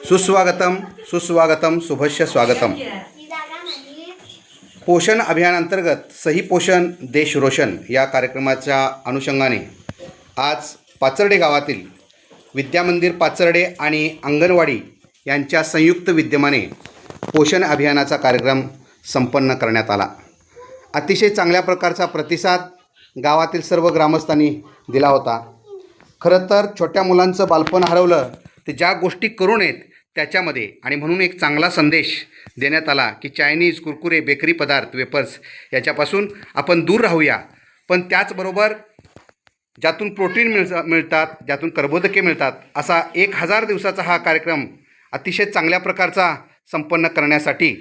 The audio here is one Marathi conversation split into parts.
सुस्वागतम सुस्वागतम शुभस्य स्वागतम। पोषण अभियान अंतर्गत सही पोषण देश रोशन या कार्यक्रमाच्या अनुषंगाने आज पाचर्डे गावातील विद्यामंदिर पाचर्डे आणि अंगणवाडी यांच्या संयुक्त विद्यमाने पोषण अभियानाचा कार्यक्रम संपन्न करण्यात आला। अतिशय चांगल्या प्रकारचा प्रतिसाद गावातील सर्व ग्रामस्थांनी दिला होता। खरं तर छोट्या मुलांचं बालपण हरवलं ते ज्या गोष्टी करू नयेत त्याच्यामध्ये, आणि म्हणून एक चांगला संदेश देण्यात आला की चायनीज, कुरकुरे, बेकरी पदार्थ, वेपर्स याच्यापासून आपण दूर राहूया। पण त्याचबरोबर ज्यातून प्रोटीन मिळतात, ज्यातून कर्बोदके मिळतात, असा 1000 दिवसाचा हा कार्यक्रम अतिशय चांगल्या प्रकारचा संपन्न करण्यासाठी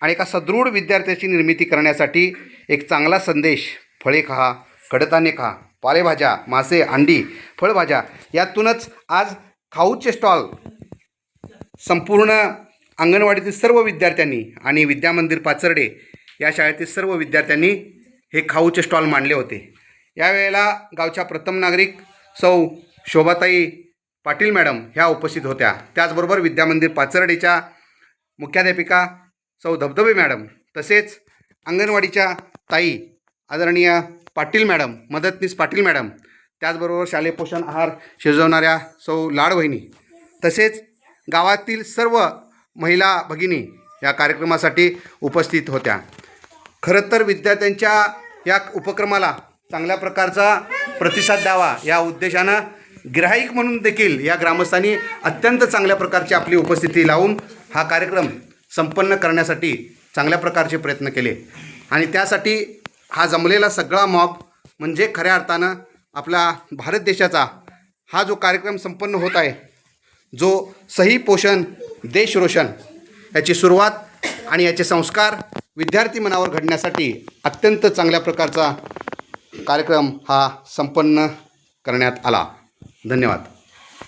आणि एका सदृढ विद्यार्थ्याची निर्मिती करण्यासाठी एक चांगला संदेश, फळे खा, कडधान्ये खा, पालेभाज्या, मासे, अंडी, फळभाज्या यातूनच आज खाऊचे स्टॉल संपूर्ण अंगणवाडीतील सर्व विद्यार्थ्यांनी आणि विद्यामंदिर पाचर्डे या शाळेतील सर्व विद्यार्थ्यांनी हे खाऊचे स्टॉल मांडले होते। यावेळेला गावच्या प्रथम नागरिक सौ शोभाताई पाटील मॅडम ह्या उपस्थित होत्या। त्याचबरोबर विद्यामंदिर पाचर्डेच्या मुख्याध्यापिका सौ धबधबे मॅडम, तसेच अंगणवाडीच्या ताई आदरणीय पाटील मॅडम, मदतनीस पाटील मॅडम, त्याचबरोबर शालेय पोषण आहार शिजवणाऱ्या सौ लाडवहिनी, तसेच गावातील सर्व महिला भगिनी या कार्यक्रमासाठी उपस्थित होत्या। खरं तर विद्यार्थ्यांच्या या उपक्रमाला चांगल्या प्रकारचा प्रतिसाद द्यावा या उद्देशानं गिऱ्हाईक म्हणून देखील या ग्रामस्थांनी अत्यंत चांगल्या प्रकारची आपली उपस्थिती लावून हा कार्यक्रम संपन्न करण्यासाठी चांगल्या प्रकारचे प्रयत्न केले। आणि त्यासाठी हा जमलेला सगळा मॉब म्हणजे खऱ्या अर्थानं आपला भारत देशाचा हा जो कार्यक्रम संपन्न होत आहे, जो सही पोषण देश रोशन, याची सुरुवात आणि याचे संस्कार विद्यार्थी मनावर घडण्यासाठी अत्यंत चांगल्या प्रकारचा कार्यक्रम हा संपन्न करण्यात आला। धन्यवाद।